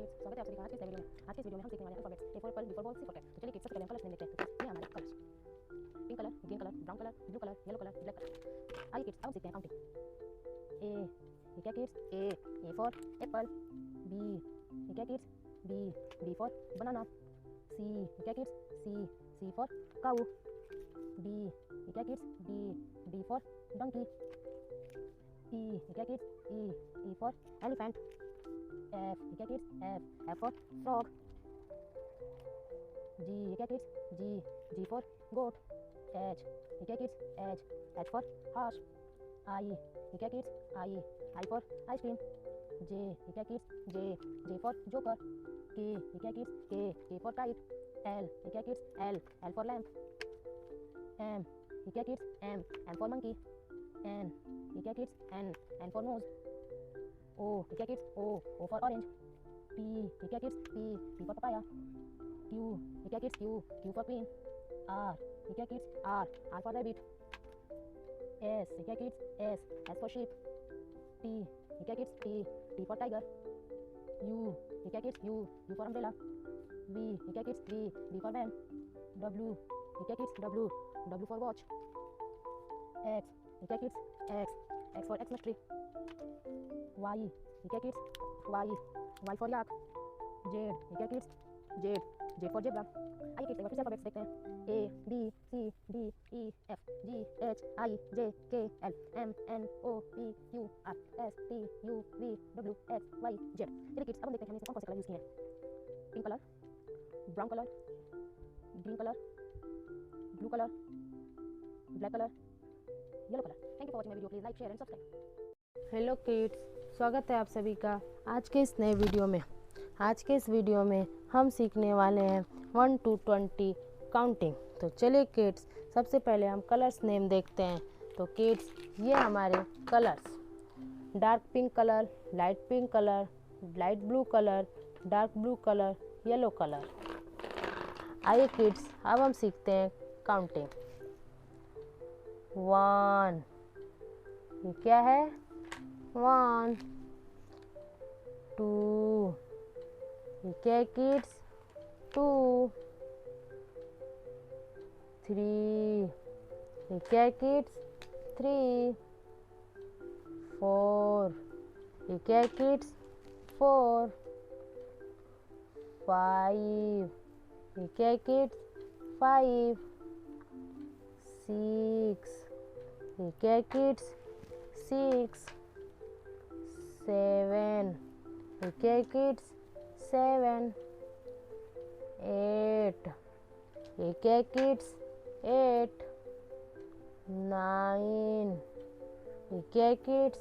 Kids, स्वागत है आप सभी का आज के इस नए वीडियो में। आज के इस वीडियो में हम सीखने वाले हैं alphabets A for apple, B for ball, C for cat. तो चलिए किड्स, सबसे पहले हम कलर्स नेम देखते हैं। तो ये हमारे colours, pink colour, green colour, brown colour, blue colour, yellow colour, black colour. आइए किड्स, अब सीखते हैं काउंटिंग। ए, ये क्या kids? A for apple. B, ये क्या kids? B for banana. C, ये क्या kids? C for cow. D, ये क्या kids? D for donkey. E, ये क्या kids? E for elephant. F, ये क्या kids? F for frog. G, ये क्या kids? G for goat. H, ये क्या kids? H for horse. I, ये क्या kids? I for ice cream. J, ये क्या किड्स? J for joker. के, ये क्या किड्स? के फॉर काइट। एल, ये क्या kids? L for lamp. M, ये क्या kids? M for monkey. N, ये क्या kids? N for nose. O, ये क्या kids? O for orange. P, ये क्या kids? P for papaya. Q, ये क्या kids? Q for queen. R, ये क्या kids? R for rabbit. S, ये क्या kids? S for sheep. T, ये क्या kids? T for tiger. U, ये क्या kids? U for umbrella. V, ये क्या kids? V for van. W, ये क्या kids? W for watch. X, ये क्या kids? X for Xmas tree. Y, ये क्या kids? Y for yak. Z, ये क्या किड्स? Z for zebra. आइए किड्स, एक बार फिर से अल्फाबेट्स देखते हैं। A, B, C, D, E, F, G, H, I, J, K, L, M, N, O, P, Q, R, S, T, U, V, W, X, Y, Z. चलिए kids, अब हम देखते हैं हमने इसमें कौन कौन से कलर यूज़ किए हैं। Pink colour, brown colour, green colour, blue colour, black colour, yellow colour. Thank you for watching my video. Please like, share and subscribe. Hello kids, स्वागत है आप सभी का आज के इस नए वीडियो में। आज के इस वीडियो में हम सीखने वाले हैं 1 to 20 काउंटिंग। तो चलिए किड्स, सबसे पहले हम कलर्स नेम देखते हैं। तो किड्स, ये हमारे colours, dark pink colour, light pink colour, light blue colour, dark blue colour, yellow colour. आइए किड्स, अब हम सीखते हैं काउंटिंग। 1, ये क्या है? 1, 2, ये क्या है किड्स? 2, 3, ये क्या है किड्स? 3, 4, ये क्या है किड्स? 4, 5, ये क्या है किड्स? 5, 6, ये क्या है किड्स? 6, 7, ये क्या है किड्स? 7, 8, ये क्या है किड्स? 8, 9, ये क्या है किड्स?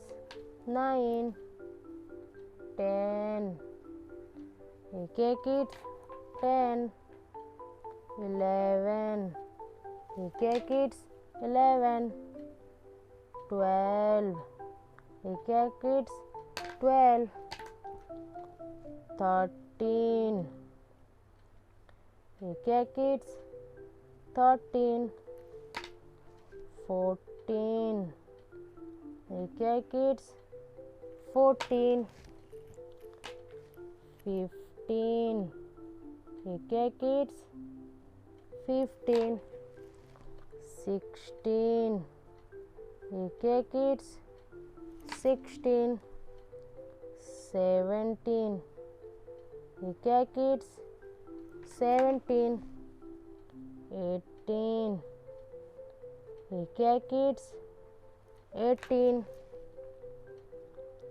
9, 10, ये क्या है किड्स? 10, 11, ये क्या है किड्स? 11, 12, ये क्या है किड्स? 12, 13, ये क्या है किड्स? 13, 14, ये क्या है किड्स? 14, 15, ये क्या है किड्स? 15, 16, ये क्या है किड्स? 16, 17, ये क्या है किड्स? 17, 18, ये क्या है किड्स? 18,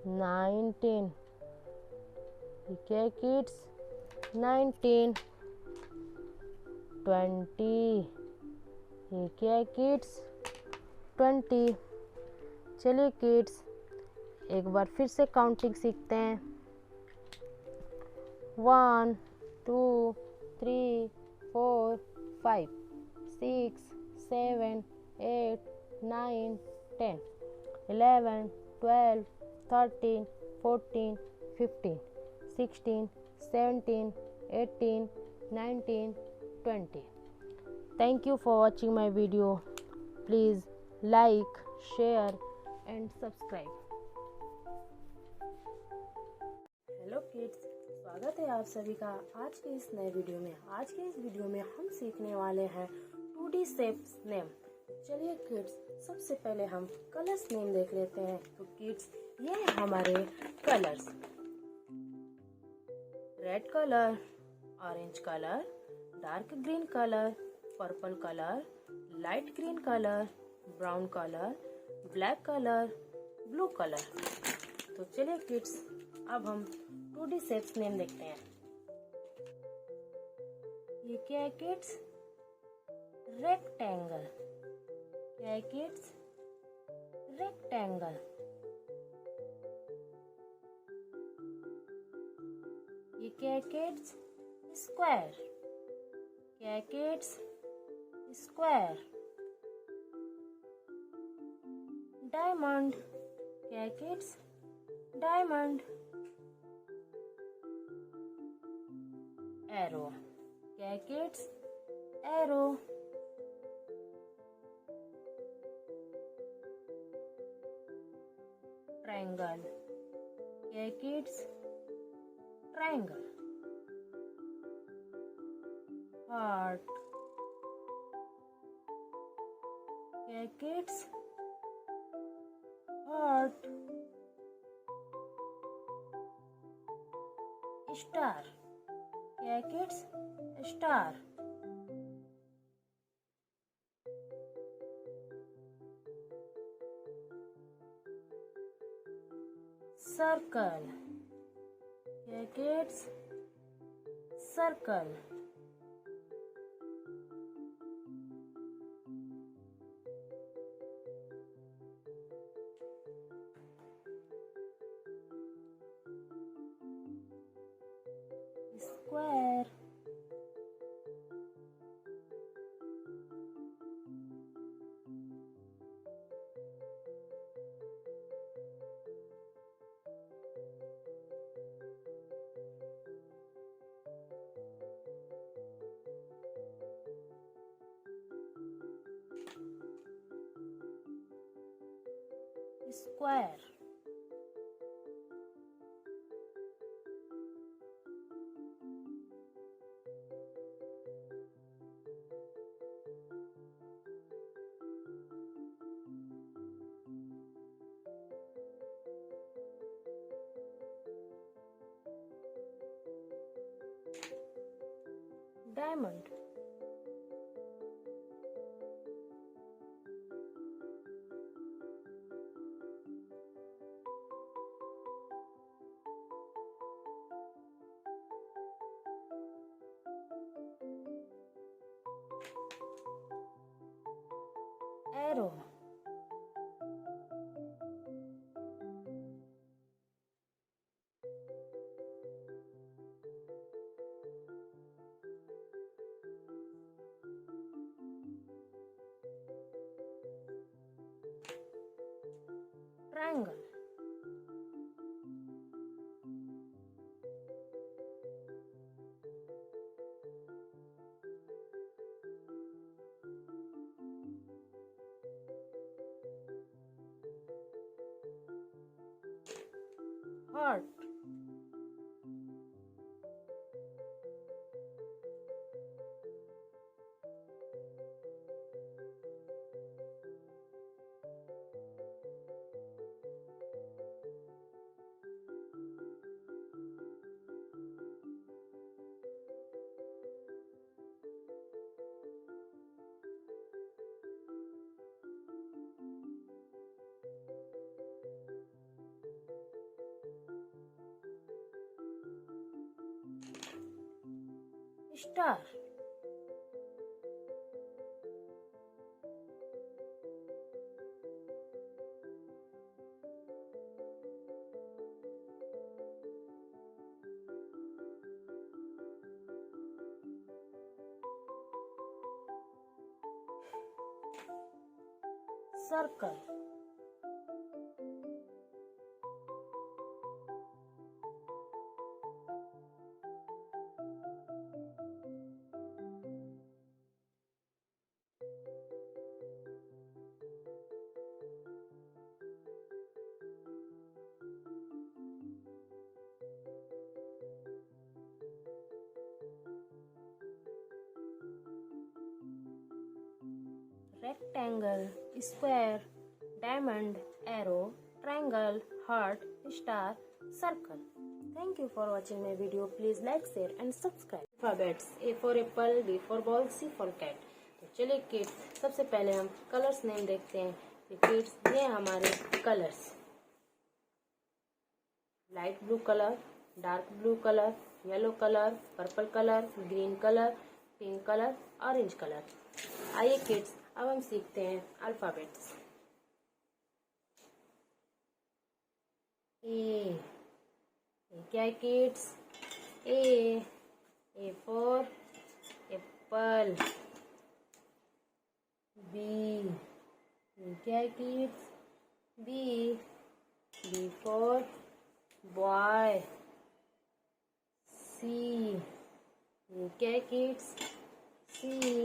19, ये क्या है किड्स? 19, 20, ये क्या है किड्स? 20। चलिए किड्स, एक बार फिर से काउंटिंग सीखते हैं। 1, 2, 3, 4, 5, 6, 7, 8, 9, 10, 11, 12, 13, 14, 15, 16, 17, 18, 19, 20. Thank you for watching my video. Please like, share and subscribe. Hello kids, स्वागत स्वागत है आप सभी का आज के इस नए वीडियो में। आज के इस वीडियो में हम सीखने वाले हैं 2D शेप्स नेम। चलिए किड्स, सबसे पहले हम कलर्स नेम देख लेते हैं। तो किड्स, ये हैं हमारे colours. Red colour, orange colour, dark green colour, purple colour, light green colour, brown colour, black colour, blue colour. तो चलिए किड्स, अब हम 2D शेप्स नेम देखते हैं। ये क्या है किड्स? रेक्टेंगल। क्या है किड्स? रेक्टेंगल। ये क्या है किड्स? स्क्वायर। क्या है किड्स? स्क्वायर। डायमंड। क्या है किड्स? डायमंड। एरो। क्या है किड्स? एरो। ट्रायंगल। क्या है किड्स? ट्रायंगल। हार्ट। क्या है किड्स? हार्ट। स्टार। क्या है किड्स? स्टार। सर्कल। क्या है kids? Circle. Square. Square. Diamond. Arrow. Triangle. Heart. Star. Circle. rectangle, square, diamond, arrow, triangle, heart, star, circle. Thank you for watching my video. Please like, share and subscribe. Alphabets: A for apple, B for ball, C for cat. तो चलिए kids, सबसे पहले हम colours name देखते हैं। तो kids, ये हमारे colours: light blue colour, dark blue colour, yellow colour, purple colour, green colour, pink colour, orange colour. आइए किड्स, अब हम सीखते हैं अल्फाबेट्स। ए क्या है kids? A for apple. B क्या है kids? B for boy. C क्या है kids? C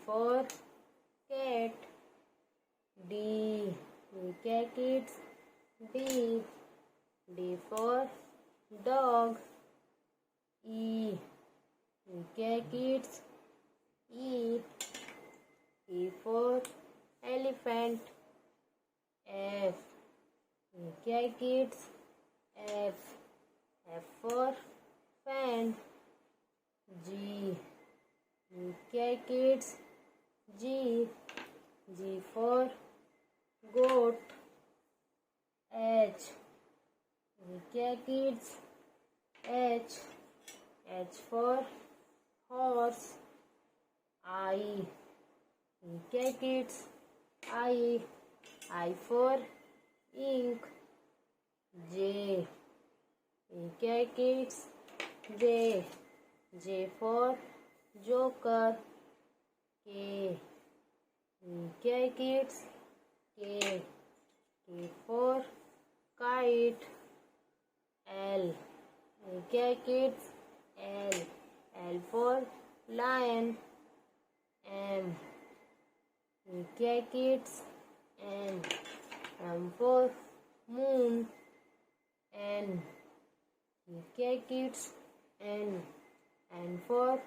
for cat. D क्या है kids? D for dog. E क्या है kids? E for elephant. F क्या है किड्स? F for fan. जी क्या है kids? G for goat. H क्या है kids? H for horse. I क्या है kids? I for ink. J क्या है किड्स? J for joker. के क्या है किड्स? के फॉर काइट। एल क्या है kids? L for lion. M क्या है kids? M for moon. N क्या है kids? N for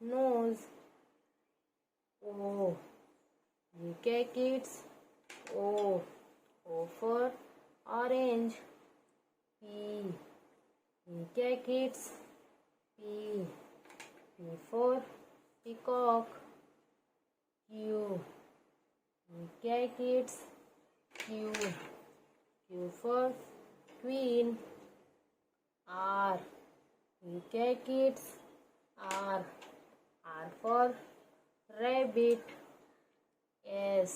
nose. O क्या है kids? O for orange. P क्या है kids? P for peacock. Q क्या है kids? Q for queen. R क्या है kids? R for rabbit. S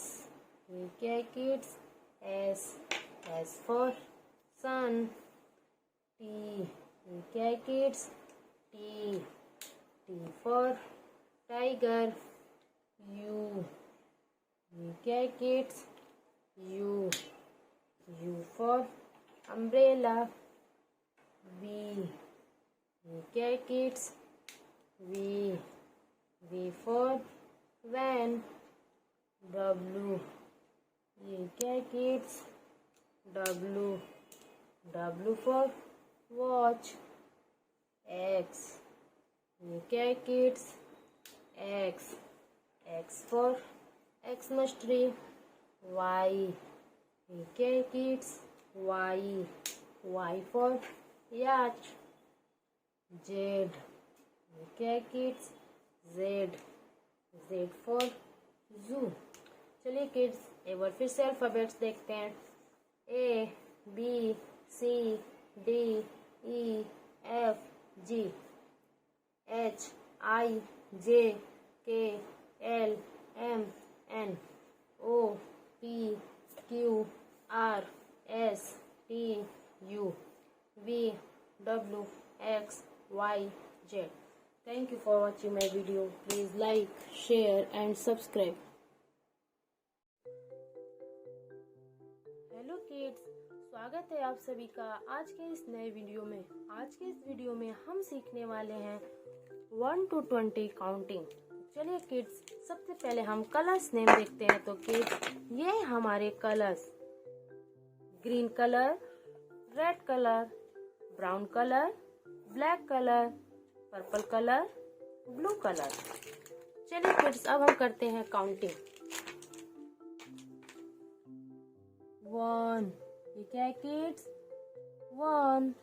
क्या है kids? S for sun. T क्या है kids? T for tiger. U क्या है kids? U for umbrella. V क्या है kids? V for van. W क्या है kids? W for watch. X क्या है kids? X for Xmas tree. Y क्या है kids? Y for yacht. Z क्या है किड्स? जेड फॉर जू। चलिए किड्स, एक बार फिर से अल्फाबेट्स देखते हैं। A B C D E F G H I J K L M N O P Q R S T U V W X Y Z. Thank you for watching my video. Please like, share and subscribe. Hello kids, स्वागत है आप सभी का आज के इस नए video में। आज के इस वीडियो में हम सीखने वाले हैं 1 to 20 काउंटिंग। चलिए किड्स, सबसे पहले हम कलर्स नेम देखते हैं। तो किड्स, ये हमारे colours: green colour, red colour, brown colour, black colour, purple colour, blue colour. चलिए किड्स, अब हम करते हैं काउंटिंग। 1, ये क्या है किड्स? 1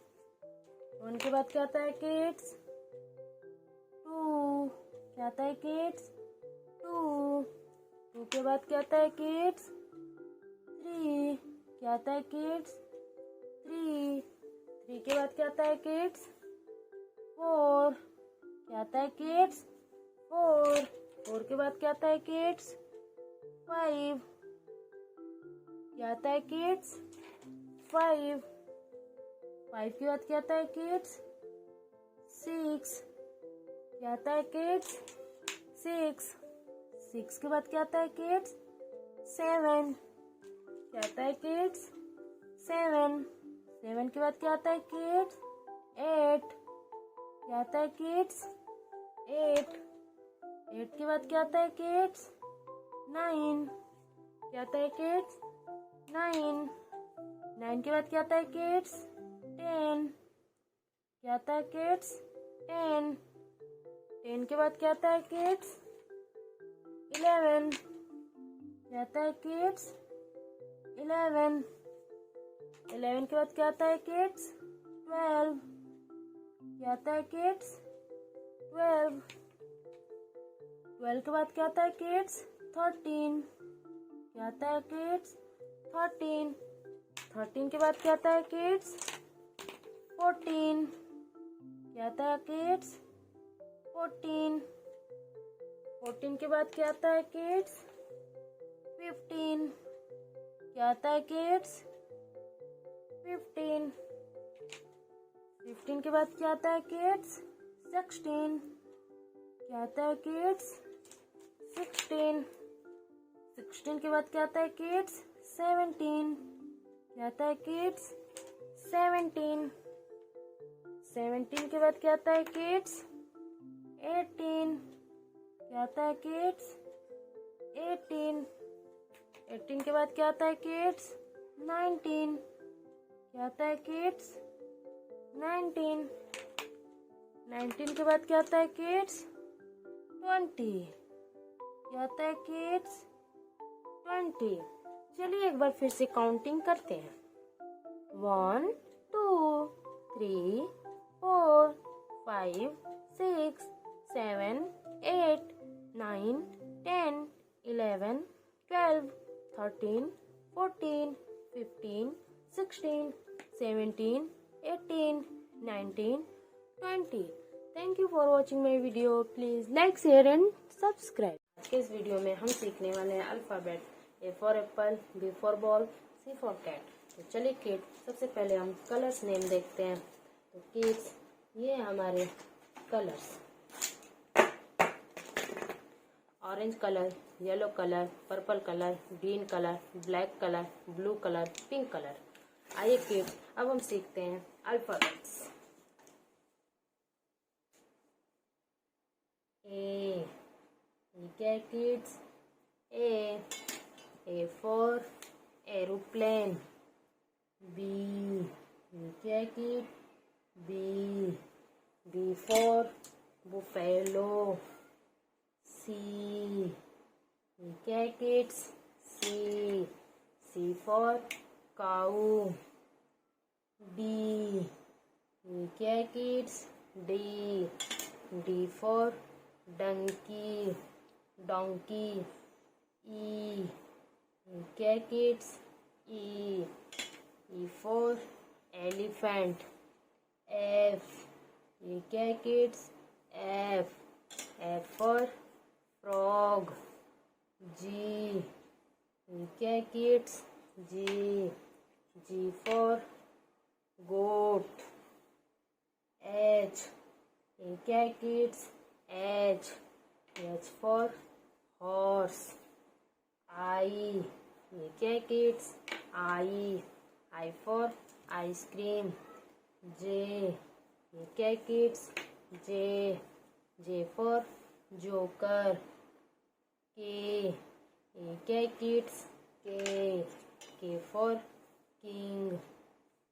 के बाद क्या आता है किड्स? 2, क्या आता है किड्स? 2 के बाद क्या आता है किड्स? 3, क्या आता है किड्स? 3 के बाद क्या आता है किड्स? 4, क्या आता है किड्स? 4 के बाद क्या आता है किड्स? 5, क्या आता है किड्स? 5 के बाद क्या आता है किड्स? 6, क्या आता है किड्स? 6 के बाद क्या आता है किड्स? 7, क्या आता है किड्स? 7 के बाद क्या आता है किड्स? 8, क्या आता है किड्स? 8 के बाद क्या आता है किड्स? 9, क्या आता है किड्स? 9 के बाद क्या आता है किड्स? 10, क्या आता है किड्स? 10 के बाद क्या आता है किड्स? 11, क्या आता है किड्स? 11 के बाद क्या आता है किड्स? 12, क्या आता है किड्स? 12 के बाद क्या आता है किड्स? 13, क्या आता है किड्स? 13 के बाद क्या आता है किड्स? 14, क्या आता है किड्स? 14 के बाद क्या आता है किड्स? 15, क्या आता है किड्स? 15 के बाद क्या आता है किड्स? 16, क्या आता है किड्स? 16 के बाद क्या आता है किड्स? 17, क्या आता है किड्स? 17 के बाद क्या आता है किड्स? 18, क्या आता है किड्स? 18 के बाद क्या आता है किड्स? 19, क्या आता है किड्स? 19 के बाद क्या आता है किड्स? 20, क्या आता है किड्स? 20। चलिए एक बार फिर से काउंटिंग करते हैं। 1 2 3 4 5 6 7 8 9 10 11 12 13 14 15 16 17 18 19 20। Thank you for watching my video. Please like, share and subscribe. आज के इस वीडियो में हम सीखने वाले हैं alphabet. A for apple, B for ball, C for cat। तो चलिए किड्स, सबसे पहले हम कलर्स नेम देखते हैं। तो किड्स, ये हमारे colours: orange colour, yellow colour, purple colour, green colour, black colour, blue colour, pink colour. आइए किड्स, अब हम सीखते हैं अल्फ़ाबेट्स। ए क्या है kids? A for aeroplane. B क्या है kid? B for buffalo. C क्या है kids? C for cow. D क्या है kids? D for donkey. E क्या है kids? E for elephant. F क्या है kids? F for frog. G क्या है kids? G for goat. H क्या है kids? H for horse. I क्या है kids? I for ice cream. J क्या है किड्स? J for joker. के क्या है किड्स? के फॉर किंग।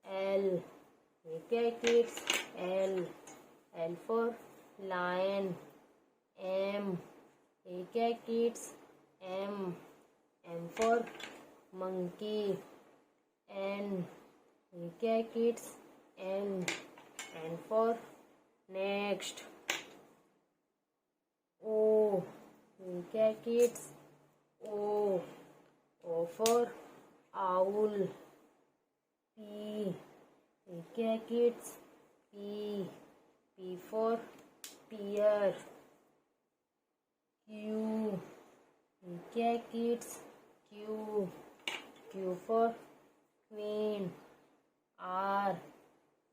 एल क्या है kids? L for lion. M क्या है kids? M for monkey. N. ये क्या है kids? N. N for next. O. ये क्या है kids? O. O for owl. P. ये क्या है kids? P. P for pear. Q. ये क्या है kids? Q. Q for queen. R.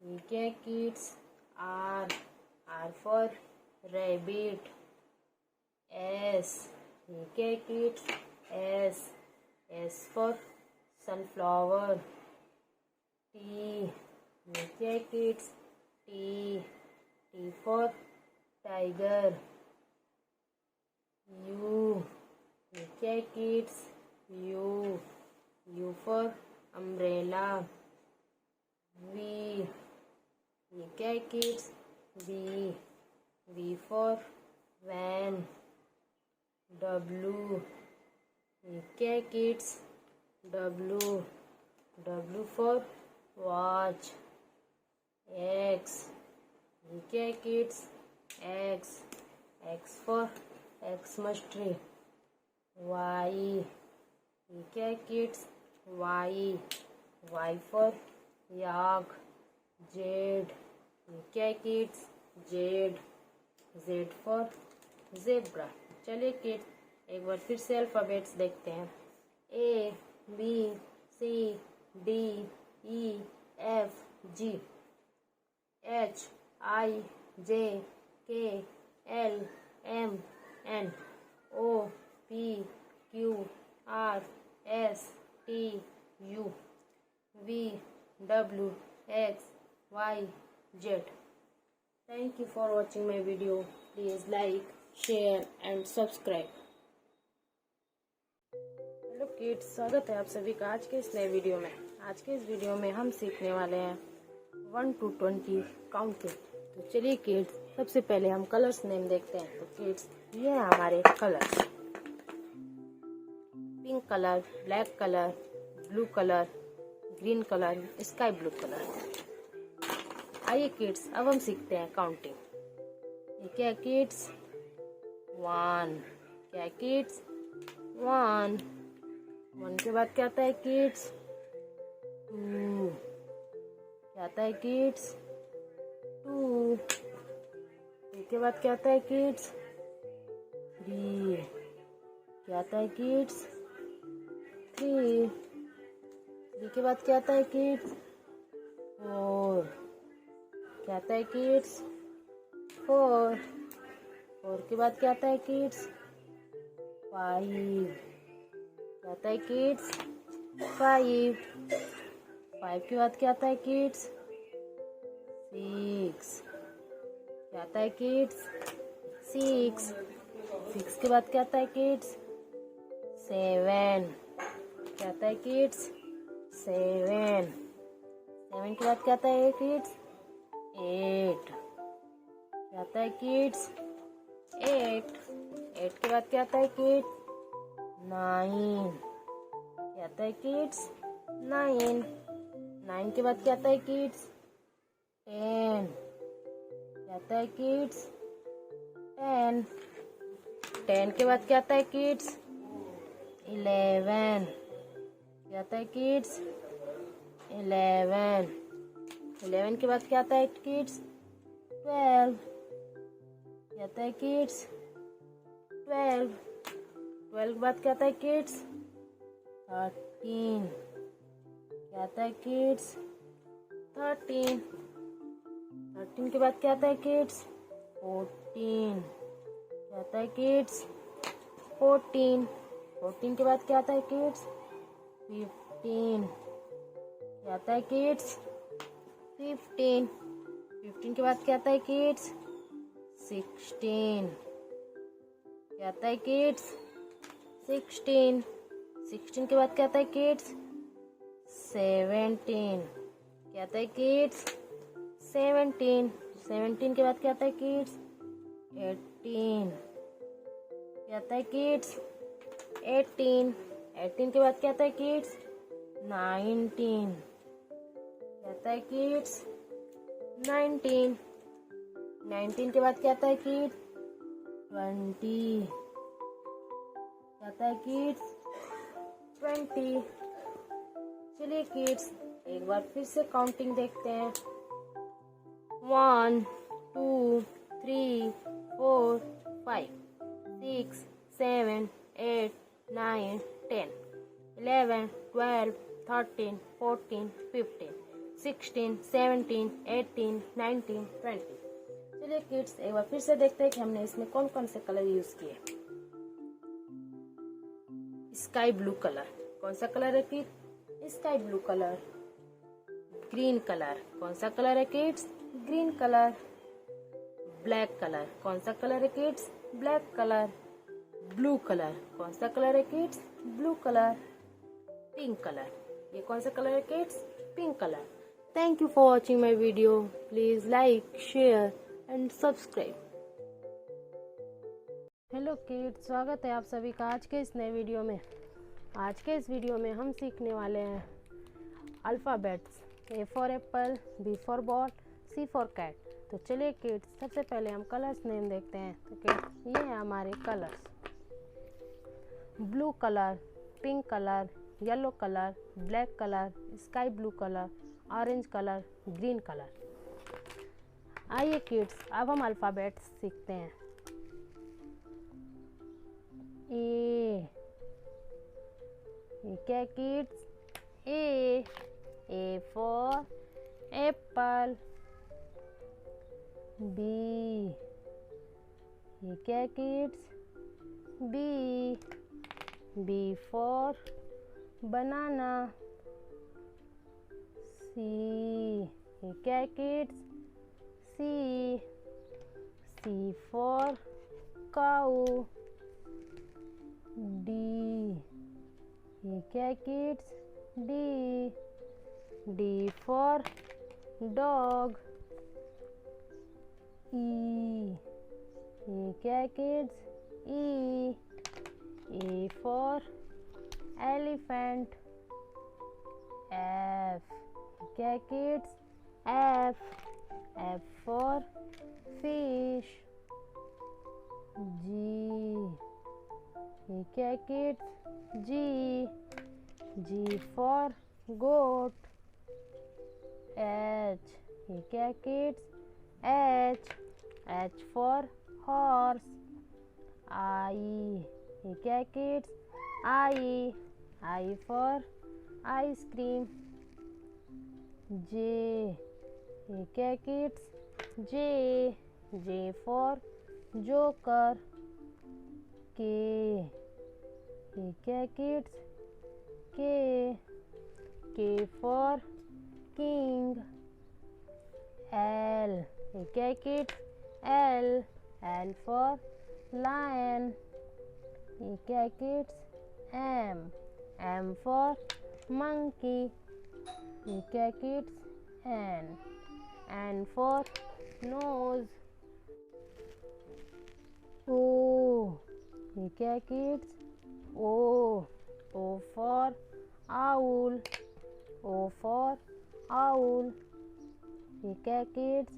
ये क्या है kids? R. R for rabbit. S. ये क्या है kids? S. S for sunflower. T. ये क्या है kids? T. T for tiger. U. ये क्या है kids? U. U for umbrella. V. ये क्या है kids? V. V for van. W. ये क्या है kids? W. W for watch. X. ये क्या है kids? X. X for Xmas tree. Y. ये क्या है kids? Y. Y for yak. Z. ये क्या है kids? Z. Z for zebra. चलिए किड्स एक बार फिर से अल्फ़ाबेट्स देखते हैं. A B C D E F G H I J K L M N O P Q R S T U V W X Y Z. Thank you for watching my video. Please like, share and subscribe. Hello kids, स्वागत है आप सभी का आज के इस नए video में. आज के इस वीडियो में हम सीखने वाले हैं 1 to 20 काउंटिंग. तो चलिए किड्स सबसे पहले हम कलर्स नेम देखते हैं. तो किड्स ये हैं हमारे colours. Pink colour, black colour, blue colour, green colour, sky blue colour. आइए किड्स अब हम सीखते हैं काउंटिंग. ये क्या है किड्स? 1. क्या है किड्स? 1. 1 के बाद क्या आता है किड्स? 2. क्या आता है किड्स? 2. 2 के बाद क्या आता है किड्स? 3. क्या आता है किड्स? 3. 3 के बाद क्या आता है किड्स? 4. क्या आता है किड्स? 4. 4 के बाद क्या आता है किड्स? 5. क्या आता है किड्स? 5. 5 के बाद क्या आता है किड्स? 6. क्या आता है किड्स? 6. 6 के बाद क्या आता है किड्स? 7. क्या आता है किड्स? 7. 7 के बाद क्या आता है किड्स? 8. क्या आता है किड्स? 8. 8 के बाद क्या आता है किड्स? 9. क्या आता है किड्स? 9. 9 के बाद क्या आता है किड्स? 10. क्या आता है किड्स? 10. 10 के बाद क्या आता है किड्स? 11. क्या आता है किड्स? 11. 11 के बाद क्या आता है किड्स? 12. क्या आता है किड्स? 12. 12 के बाद क्या आता है किड्स? 13. क्या आता है किड्स? 13. 13 के बाद क्या आता है किड्स? 14. क्या आता है किड्स? 14. 14 के बाद क्या आता है किड्स? 15. क्या आता है किड्स? 15. 15 के बाद क्या आता है किड्स? 16. क्या आता है किड्स? 16. 16 के बाद क्या आता है किड्स? 17. क्या आता है किड्स? 17. 17 के बाद क्या आता है किड्स? 18. क्या आता है किड्स? 18. 18 के बाद क्या आता है किड्स? 19 क्या आता है किड्स 19 19 के बाद क्या आता है किड्स 20 क्या आता है किड्स 20। चलिए किड्स एक बार फिर से काउंटिंग देखते हैं 1 2 3 4 5 6 7 8 9 10 11 12 13 14 15 16 17 18 19 20। चलिए किड्स एक बार फिर से देखते हैं कि हमने इसमें कौन कौन से कलर यूज किए। स्काई ब्लू कलर, कौन सा कलर है kids sky blue colour. Green colour, कौन सा कलर है kids green colour. Black colour, कौन सा कलर है kids black colour. Blue colour, कौन सा कलर है kids blue colour. Pink colour, ये कौन सा कलर है kids pink colour. Thank you for watching my video. Please like share and subscribe. Hello kids, स्वागत है आप सभी का आज के इस नए वीडियो में। आज के इस वीडियो में हम सीखने वाले हैं alphabets. A for apple, B for ball, C for cat. तो चलिए किड्स सबसे पहले हम कलर्स नेम देखते हैं। तो किड्स ये हैं हमारे colours. Blue colour, pink colour, yellow colour, black colour, sky blue colour, orange colour, green colour. आइए किड्स अब हम अल्फ़ाबेट्स सीखते हैं। ए क्या kids A for apple. B ये क्या kids B for banana. C ये क्या kids C for cow. D ये क्या kids D for dog. E ये क्या kids A for elephant. F क्या kids F for fish. G ये क्या kids G for goat. H ये क्या kids H for horse. I ये क्या kids I for ice cream. J ये क्या किड्स जे फॉर जोकर। के ये क्या किड्स के फॉर किंग। एल ये क्या किड्स एल फॉर लायन। ये क्या किड्स एम फॉर मंकी। ये क्या kids N for nose. O ये क्या kids O for owl. O for owl. ये क्या किड्स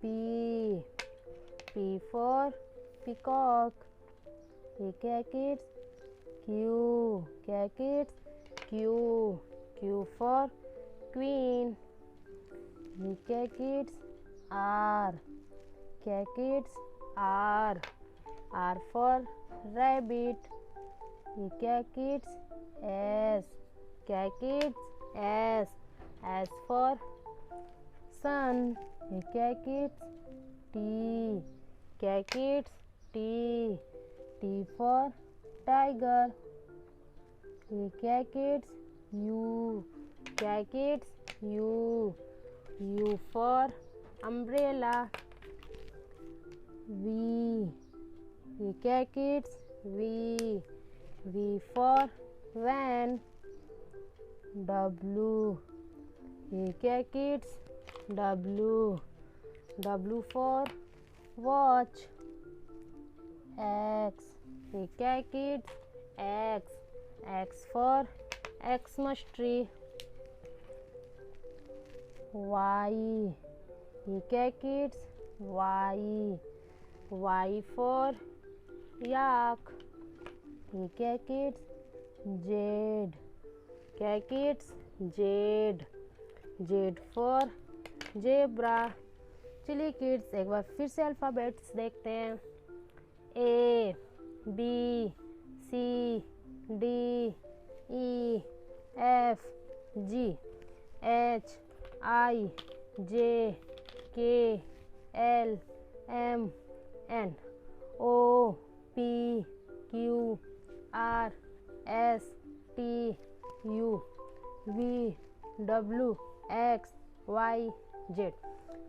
पी फॉर पीकॉक। ये क्या किड्स क्या किड्स क्यू फॉर क्वीन। ये क्या किड्स क्या किड्स आर फॉर रैबिट। ये क्या किड्स क्या किड्स एस फॉर सन। ये क्या किड्स क्या किड्स टी फॉर टाइगर। ये क्या किड्स क्या kids U for umbrella. V ये क्या kids V for van. W ये क्या kids W for watch. X ये क्या kids X for Xmas tree. Y. Okay kids, Y. Y for yak. Okay kids, Z. Okay kids, Z. Z for zebra. चलिए kids एक बार फिर से alphabets देखते हैं। A, B, C, D, E, F, G, H, I, J, K, L, M, N, O, P, Q, R, S, T, U, V, W, X, Y, Z.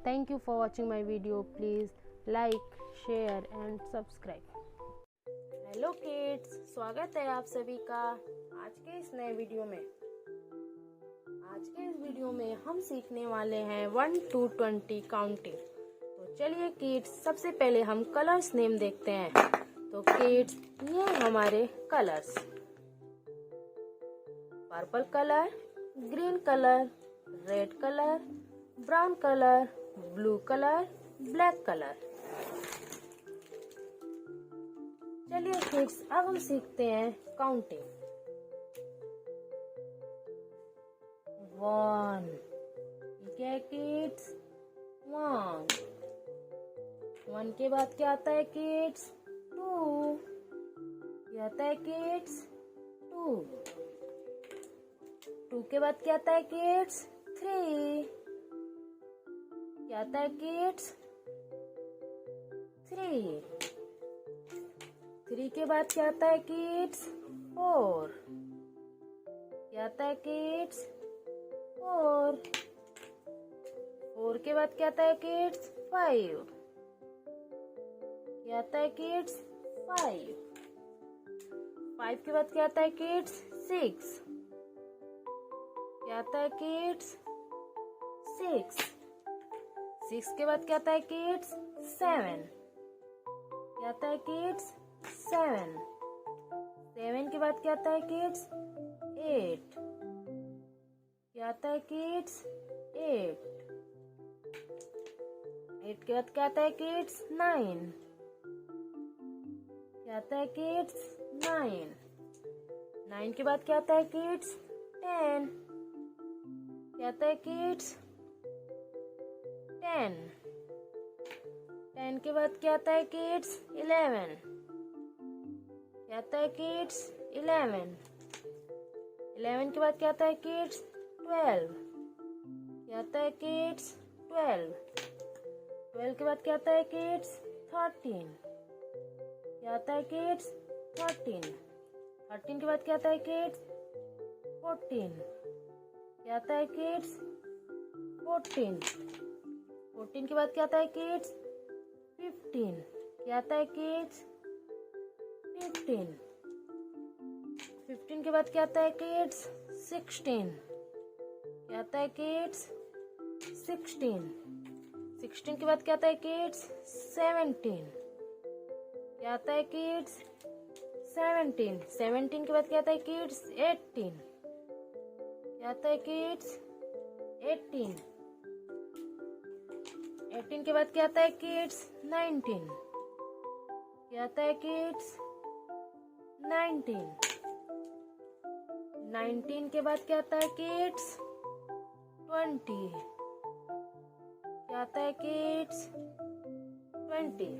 Thank you for watching my video. Please like, share and subscribe. Hello kids, स्वागत है आप सभी का आज के इस नए video में। आज के इस वीडियो में हम सीखने वाले हैं 1 to 20 काउंटिंग। तो चलिए किड्स, सबसे पहले हम कलर्स नेम देखते हैं। तो किड्स, ये हमारे colours: purple colour, green colour, red colour, brown colour, blue colour, black colour. चलिए किड्स, अब हम सीखते हैं काउंटिंग। 1, ठीक है किड्स, 1। 1 के बाद क्या आता है किड्स? 2। क्या आता है किड्स? 2। 2 के बाद क्या आता है किड्स? 3। क्या आता है किड्स? 3। 3 के बाद क्या आता है किड्स? 4। क्या आता है किड्स? 4। 4 के बाद क्या आता है किड्स? 5। क्या आता है किड्स? 5। 5 के बाद क्या आता है किड्स? 6। क्या आता है किड्स? 6। 6 के बाद क्या आता है किड्स? 7। क्या आता है किड्स? 7। 7 के बाद क्या आता है किड्स? 8। क्या आता है किड्स? 8। 8 के बाद क्या आता है किड्स? 9। क्या आता है किड्स? 9। 9 के बाद क्या आता है किड्स? 10। क्या आता है किड्स? 10। 10 के बाद क्या आता है किड्स? 11। क्या आता है किड्स? 11। 11 के बाद क्या आता है किड्स? 12। क्या आता है किड्स? 12। 12 के बाद क्या आता है किड्स? 13। क्या आता है किड्स? 13। 13 के बाद क्या आता है किड्स? 14। क्या आता है किड्स? 14। 14 के बाद क्या आता है किड्स? 15। क्या आता है किड्स? 15। 15 के बाद क्या आता है किड्स? 16। क्या आता है किड्स? 16। 16 के बाद क्या आता है किड्स? 17। क्या आता है किड्स? 17। 17 के बाद क्या आता है किड्स? 18। क्या आता है किड्स? 18। 18 के बाद क्या आता है किड्स? 19। क्या आता है किड्स? 19। 19 के बाद क्या आता है किड्स? 20। क्या आता है किड्स? 20।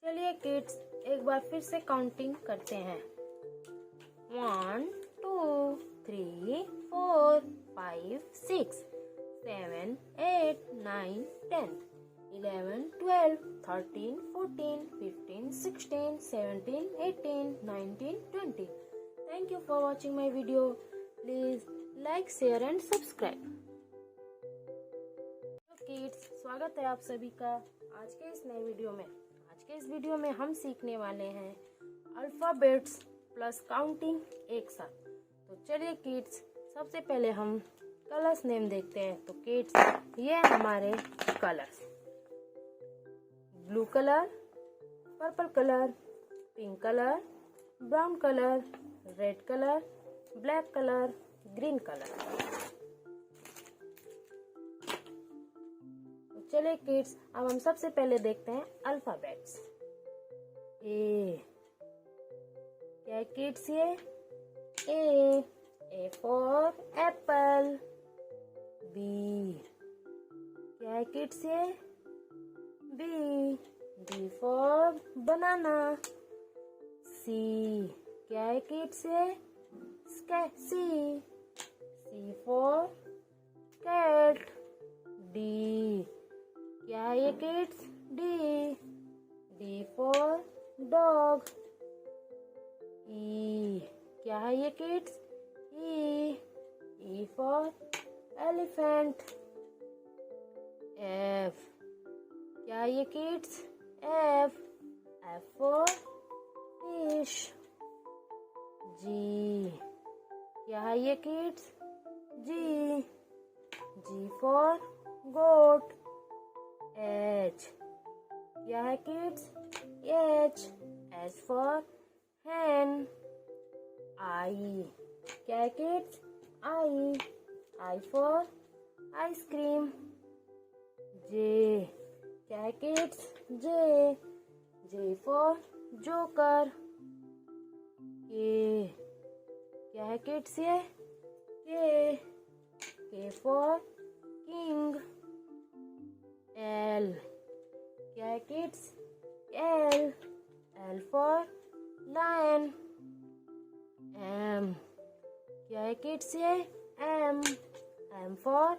चलिए किड्स, एक बार फिर से काउंटिंग करते हैं। 1, 2, 3, 4, 5, 6, 7, 8, 9, 10, 11, 12, 13, 14, 15, 16, 17, 18, 19, 20. Thank you for watching my video. Please like, share and subscribe. Kids, स्वागत है आप सभी का आज के इस नए वीडियो में। आज के इस वीडियो में हम सीखने वाले हैं अल्फ़ाबेट्स प्लस काउंटिंग एक साथ। तो चलिए किड्स, सबसे पहले हम कलर्स नेम देखते हैं। तो किड्स, ये हमारे colours: blue colour, purple colour, pink colour, brown colour, red colour, black colour, green colour. चलिए किड्स, अब हम सबसे पहले देखते हैं अल्फाबेट्स। ए, क्या है किड्स ये? ए फॉर एप्पल। बी, क्या है किड्स ये? B for banana. सी, क्या है किड्स ये? सी फॉर कैट। डी, क्या है ये kids? D for dog. E, क्या है ये kids? E for elephant. F, क्या है ये kids? F for fish. G, क्या है ये kids? G for goat. H, क्या है kids? H for hen। I, क्या है kids? I for ice cream. J, क्या है किड्स? J for joker. के, क्या है किड्स ये? के फॉर किंग। एल, क्या है kids? L for lion. M, क्या है किड्स ये? M for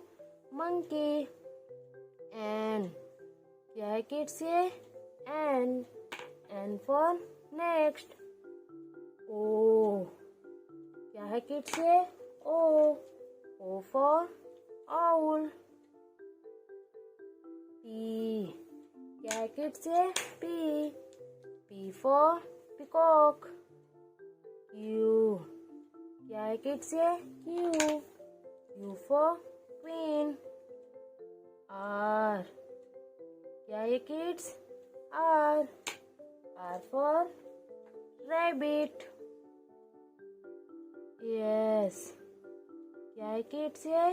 monkey. एन, क्या है किड्स ये? N for next. ओ, क्या है किड्स ये? ओ फॉर आउल। पी, क्या है किड्स ये? P for peacock. यू, क्या है किड्स ये? You for queen. आर, क्या है kids? R for rabbit. S, क्या है किड्स ये?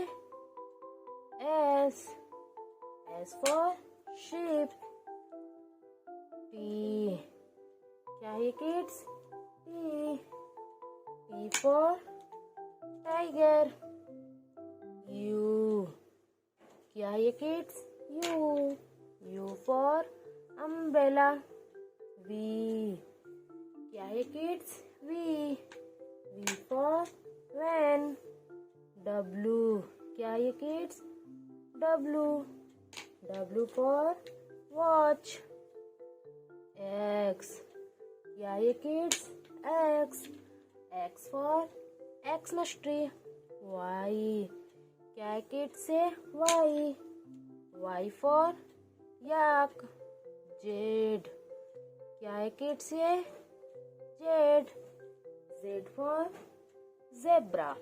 S for sheep। टी, क्या है kids? T for tiger. U, क्या है kids? U for umbrella. V, क्या है kids? V for van. W, क्या है kids? W for watch. X, क्या है kids? X for Xmas tree. Y, क्या है किड्स से? Y for yak. जेड, क्या है किड्स ये? Z for zebra.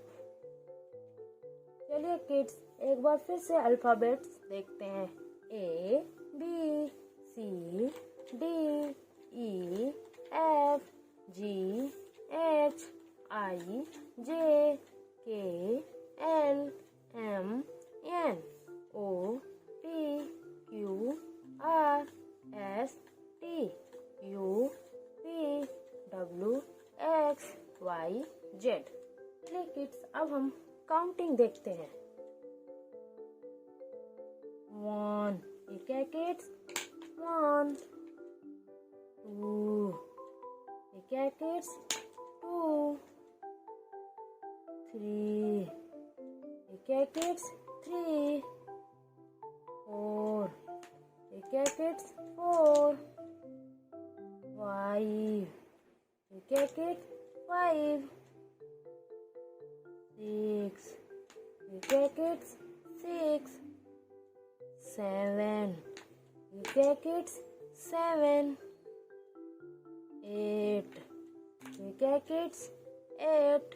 चलिए किड्स, एक बार फिर से अल्फाबेट्स देखते हैं। A, B, C, D, E, F, G, H, I, J, K, L, M, N, O, P, Q, R, S, T, U, P, W, X, Y, Z. चलिए kids, अब हम काउंटिंग देखते हैं। 1, ठीक है किड्स? 1, 2, ठीक है किड्स? 2, 3, ठीक है किड्स? 3, 4, ठीक है किड्स? 4, 5, ठीक है किड्स? 5, 6, ठीक है किड्स? 6, 7, ठीक है किड्स? 7, 8, ठीक है किड्स? 8,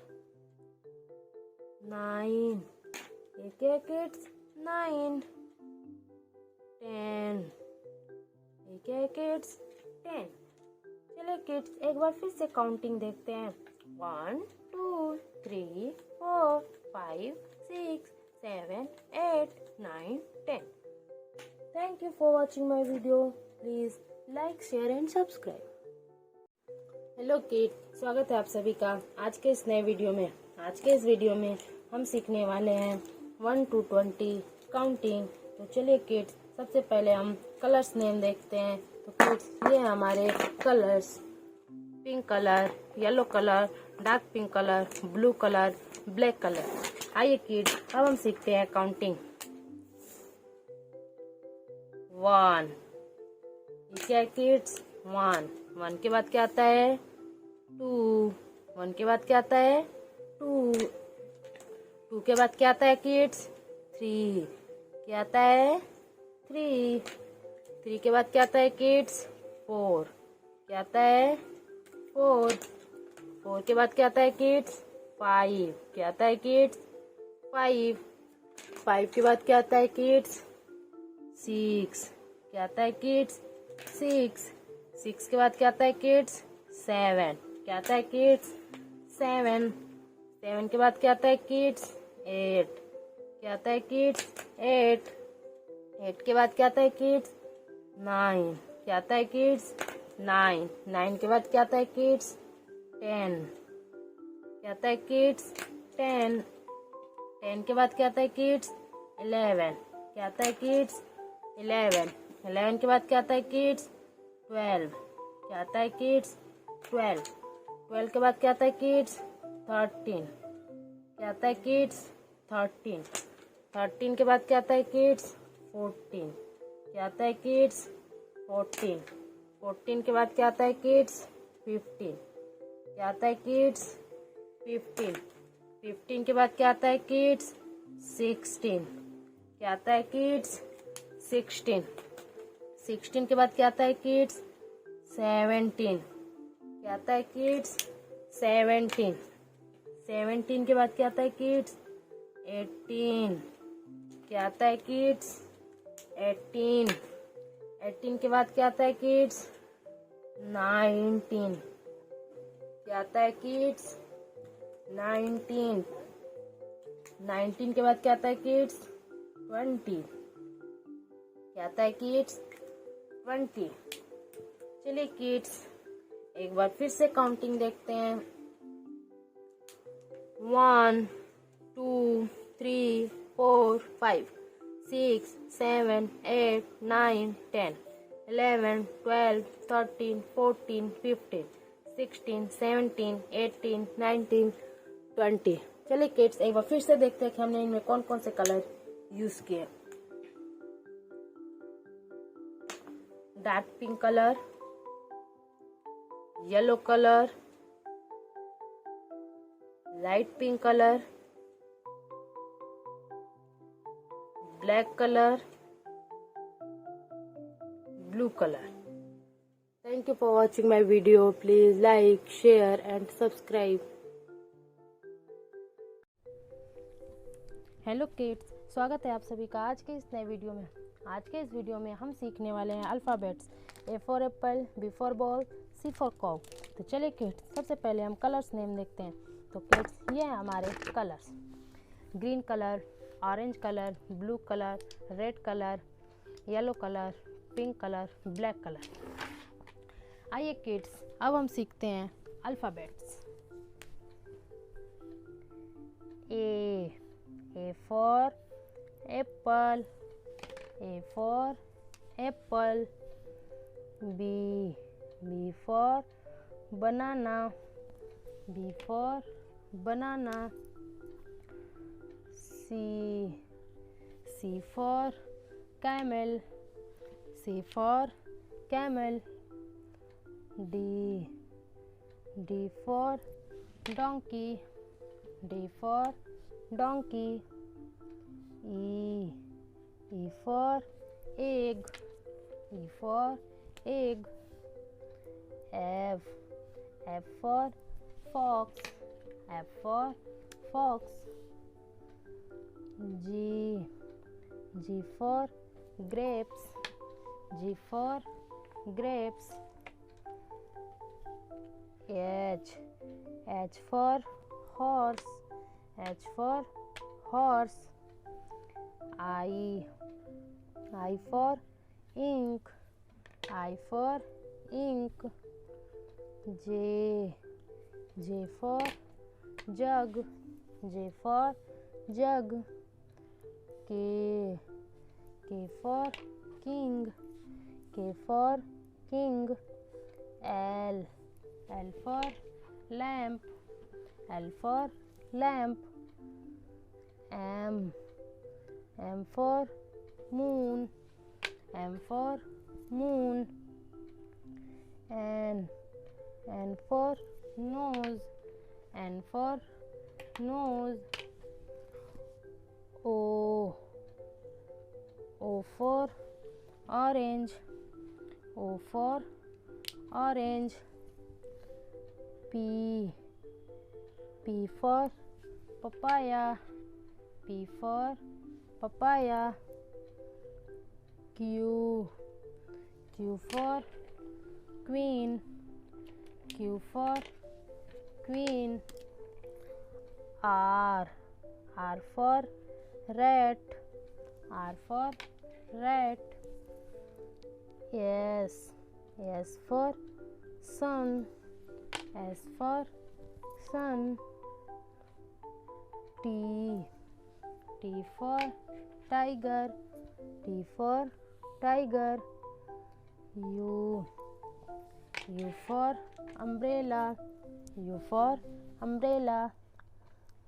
9, ठीक है किड्स? 9, 10, ठीक है किड्स? 10। चलिए किड्स, एक बार फिर से काउंटिंग देखते हैं। 1, 2, 3, 4, 5, 6, 7, 8, 9, 10. Thank you for watching my video. Please like, share and subscribe. Hello kid, स्वागत है आप सभी का आज के इस नए वीडियो में। आज के इस वीडियो में हम सीखने वाले हैं 1 to 20 काउंटिंग। तो चलिए किड्स, सबसे पहले हम कलर्स नेम देखते हैं। तो किड्स, ये है हमारे colours, pink colour, yellow colour, dark pink colour, blue colour, black colour. आइए किड्स, अब हम सीखते हैं काउंटिंग। 1, ये क्या है किड्स? 1 के बाद क्या आता है? 2 के बाद क्या आता है? 2 के बाद क्या आता है किड्स? 3 क्या आता है? 3 के बाद क्या आता है किड्स? 4 क्या आता है? 4 के बाद क्या आता है किड्स? 5 क्या आता है किड्स? 5 के बाद क्या आता है किड्स? 6 क्या आता है किड्स? 6 के बाद क्या आता है किड्स? 7 क्या आता है किड्स? 7 के बाद क्या आता है किड्स? 8 क्या आता है किड्स? 8 के बाद क्या आता है किड्स? 9 क्या आता है किड्स? 9 के बाद क्या आता है किड्स? 10 क्या आता है किड्स? 10 के बाद क्या आता है किड्स? 11 क्या आता है किड्स? 11 के बाद क्या आता है किड्स? 12 क्या आता है किड्स? 12 के बाद क्या आता है किड्स? 13 क्या आता है किड्स? 13 के बाद क्या आता है किड्स? 14 क्या आता है किड्स? 14 के बाद क्या आता है किड्स? 15 क्या आता है किड्स? 15 के बाद क्या आता है किड्स? 16 क्या आता है किड्स? 16 के बाद क्या आता है किड्स? 17 क्या आता है किड्स? 17 के बाद क्या आता है किड्स? 18 क्या आता है किड्स? 18 के बाद क्या आता है किड्स? 19 क्या आता है किड्स? 19 के बाद क्या आता है किड्स? 20 क्या आता है किड्स? 20। चलिए किड्स, एक बार फिर से काउंटिंग देखते हैं। 1, 2, 3, 4, 5, 6, 7, 8, 9, 10, 11, 12, 13, 14, 15, 16, 17, 18, 19, 20। चलिए किड्स, एक बार फिर से देखते हैं कि हमने इनमें कौन कौन से कलर यूज किए। Dark pink colour, yellow colour, light pink colour, black colour, blue colour. Thank you for watching my video. Please like, share and subscribe. Hello kids, स्वागत है आप सभी का आज के इस नए वीडियो में। आज के इस वीडियो में हम सीखने वाले हैं alphabets. A for apple, B for ball, C for cow। तो चलिए किड्स, सबसे पहले हम कलर्स नेम देखते हैं। तो किड्स, ये हैं हमारे colours, green colour, orange colour, blue colour, red colour, yellow colour, pink colour, black colour. आइए किड्स, अब हम सीखते हैं alphabets. A for apple, A for apple, B for banana, B for banana, C for camel, C for camel, D for donkey, D for donkey, E for egg, E for egg, F for fox, F for fox, G for grapes, G for grapes, H for horse. H for horse. I for ink. I for ink. J for jug. J for jug. K for king. K for king. L for lamp. L for lamp. M for moon. M for moon. N for nose. N for nose. O for orange. O for orange. P for papaya. P for papaya. Q for queen. Q for queen. R for rat. R for rat. S for sun. S for sun. T for tiger. T for tiger. U for umbrella. U for umbrella.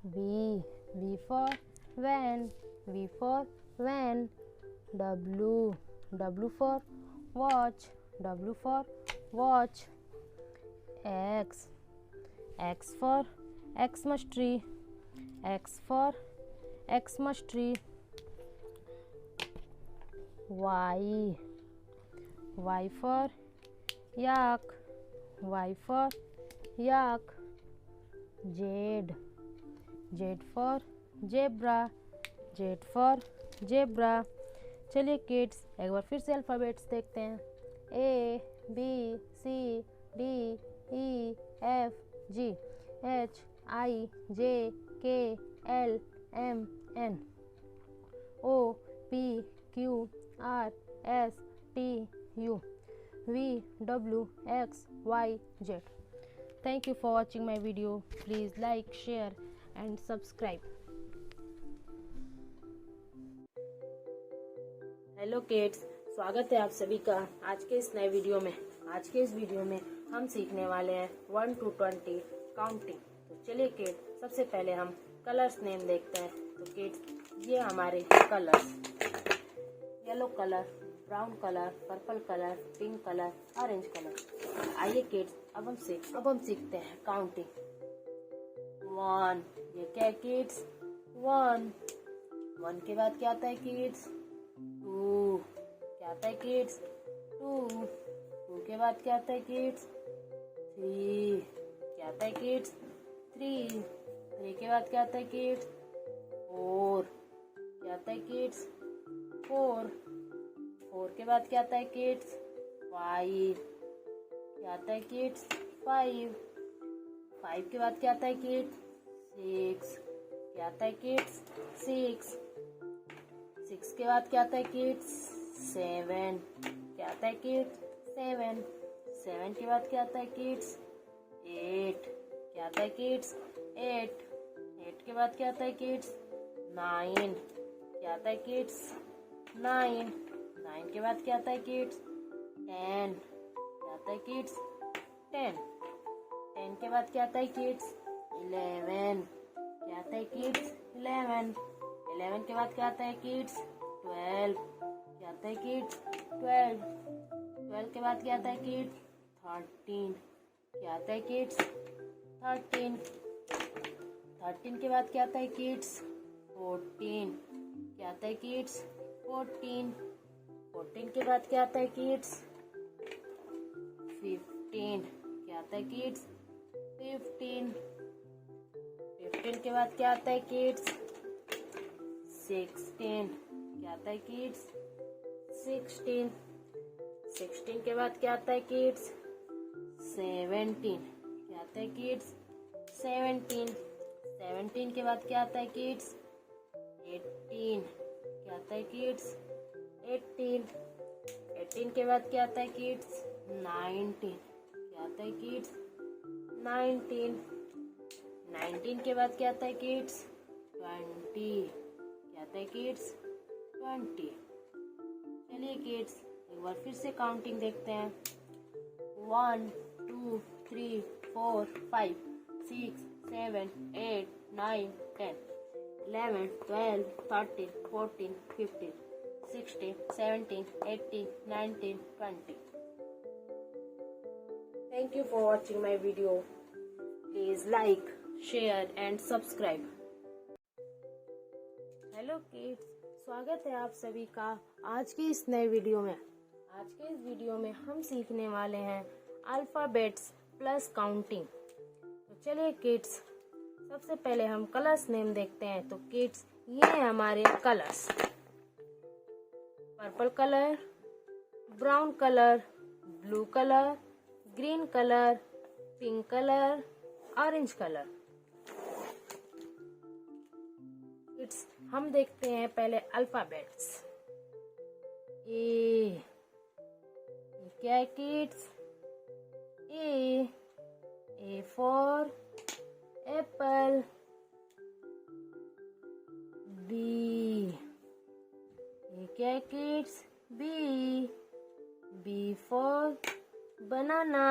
V for van. V for van. W for watch. W for watch. X for Xmas tree. X for Xmas tree. Y for yak. Y for yak. Z for zebra. Z for zebra. चलिए kids एक बार फिर से alphabets देखते हैं. A B C D E F G H I J K L M N O P Q R S T U V W X Y Z. Thank you for watching my video. Please like, share and subscribe. Hello kids, स्वागत है आप सभी का आज के इस नए video में. आज के इस वीडियो में हम सीखने वाले हैं 1 to 20 काउंटिंग. तो चलिए किड्स, सबसे पहले हम कलर्स नेम देखते हैं. तो किड्स, ये हमारे colours: yellow colour, brown colour, purple colour, pink colour, orange colour. आइए किड्स, अब हम सीखते हैं काउंटिंग. 1, ये क्या है किड्स? 1 के बाद क्या आता है किड्स? 2 क्या आता है किड्स? 2 के बाद क्या आता है किड्स? 3 क्या आता है किड्स? 3 के बाद क्या आता है किड्स? 4 क्या आता है किड्स? 4 के बाद क्या आता है किड्स? 5 क्या आता है किड्स? 5 के बाद क्या आता है किड्स? 6 क्या आता है किड्स? 6 के बाद क्या आता है किड्स? 7 क्या आता है किड्स? 7 के बाद क्या आता है किड्स? 8 क्या आता है किड्स? 8 के बाद क्या आता है किड्स? 9 क्या आता है किड्स? 9 के बाद क्या आता है किड्स? 10 क्या आता है किड्स? 10 के बाद क्या आता है किड्स? 11 क्या आता है किड्स? 11 के बाद क्या आता है किड्स? 12 क्या आता है किड्स? 12 के बाद क्या आता है किड्स? 13 क्या आता है किड्स? 13 के बाद क्या आता है किड्स? 14 क्या आता है किड्स? 14 के बाद क्या आता है किड्स? 15 क्या आता है किड्स? 15 के बाद क्या आता है किड्स? 16 क्या आता है किड्स? 16 के बाद क्या आता है किड्स? 17 क्या आता है किड्स? 17 के बाद क्या आता है किड्स? 18। क्या आता है किड्स? 18। 18 के बाद क्या आता है किड्स? 19। क्या आता है किड्स? 19। 19 के बाद क्या आता है किड्स? 20। क्या आता है किड्स? 20। चलिए किड्स एक बार फिर से काउंटिंग देखते हैं। 1 2 3 4 5 6 7 8 9 10 11 12 13 14 15 16 17 18 19 20. Thank you for watching my video. Please like, share and subscribe. Hello kids, स्वागत है आप सभी का आज के इस नए वीडियो में। आज के इस वीडियो में हम सीखने वाले हैं अल्फ़ाबेट्स प्लस काउंटिंग। तो चलिए किड्स सबसे पहले हम कलर्स नेम देखते हैं। तो किड्स ये हैं हमारे colours: purple colour, brown colour, blue colour, green colour, pink colour, orange colour. Kids हम देखते हैं पहले अल्फाबेट्स। ए क्या है kids? A for apple. B क्या है kids? B for banana.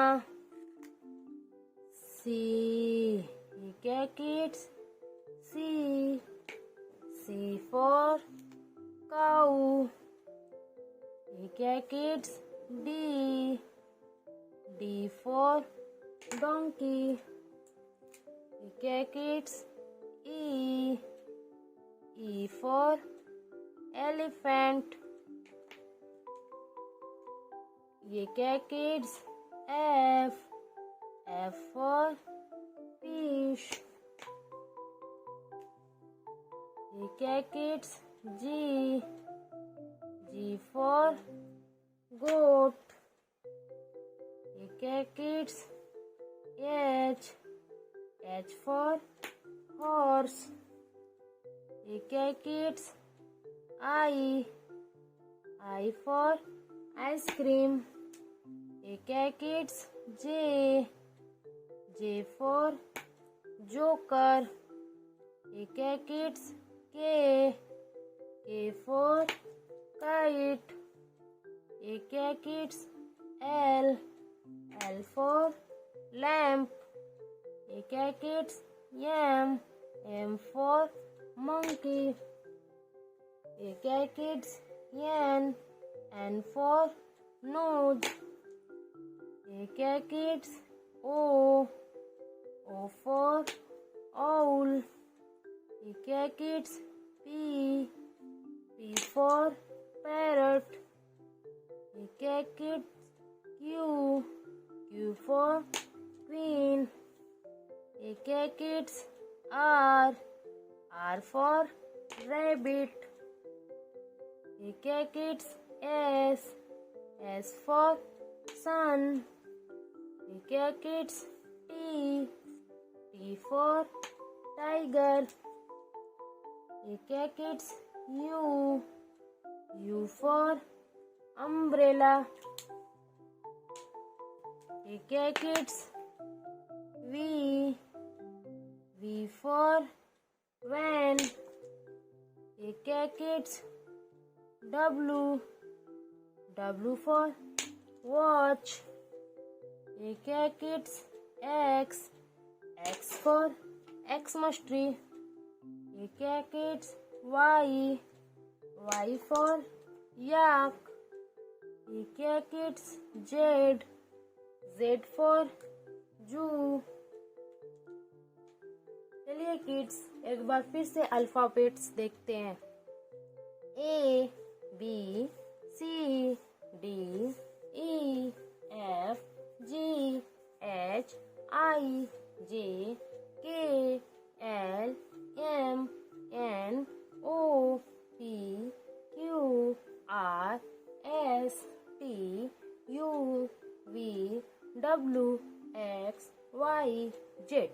C क्या है किड्स? सी फॉर काऊ। क्या है किड्स? D for donkey. क्या है किड्स? E for elephant. ये क्या है किड्स? F for fish. ये क्या है किड्स? जी फॉर गोट। ये क्या है किड्स? H for horse. ये क्या है किड्स? I for ice cream. ये क्या है किड्स? J for joker. ये क्या है किड्स? के फॉर काइट। ये क्या है किड्स? L for lamp. ये क्या है किड्स? M for monkey. ये क्या है किड्स? N for nose. ये क्या है किड्स? O for owl. ये क्या है किड्स? P for parrot. ये क्या है किड्स? Q for queen. ये क्या है किड्स? R for rabbit. ये क्या है किड्स? S for sun. ये क्या है किड्स? T for tiger. ये क्या है किड्स? U for umbrella. ये क्या है किड्स? V for van. ये क्या है किड्स? W for watch. ये क्या है kids? X for Xmas tree. ये क्या है किड्स? वाई फॉर याक. ये क्या है किड्स? जेड फॉर जू. चलिए किड्स एक बार फिर से अल्फाबेट्स देखते हैं। A B C D E F G H I J K L M N O P Q R S T U V W X Y Z।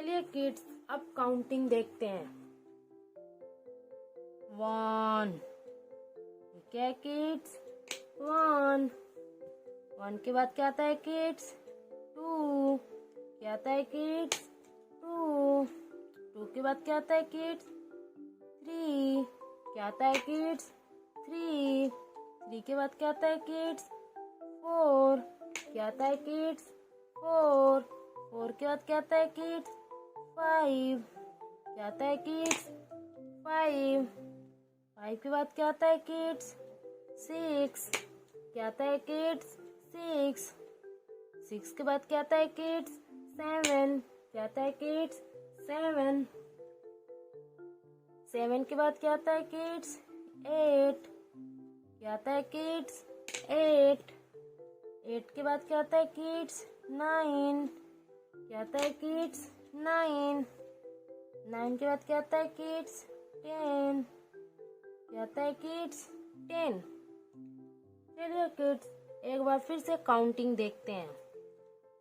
चलिए kids अब काउंटिंग देखते हैं। 1, क्या है किड्स? 1 के बाद क्या आता है किड्स? 2, क्या आता है किड्स? 2 के बाद क्या आता है किड्स? 3, क्या आता है किड्स? 3 के बाद क्या आता है किड्स? 4, क्या आता है किड्स? 4 के बाद क्या आता है किड्स? 5, क्या आता है किड्स? 5 के बाद क्या आता है किड्स? 6, क्या आता है किड्स? 6 के बाद क्या आता है किड्स? 7, क्या आता है किड्स? 7 के बाद क्या आता है किड्स? 8, क्या आता है किड्स? 8 के बाद क्या आता है किड्स? 9, क्या आता है किड्स? 9 के बाद क्या आता है किड्स? 10, क्या आता है किड्स? 10। चलिए किड्स एक बार फिर से काउंटिंग देखते हैं।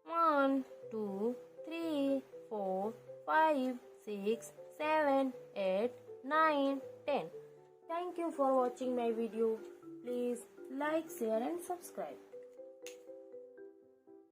1, 2, 3, 4, 5, 6, 7, 8, 9, 10. Thank you for watching my video. Please like, share and subscribe.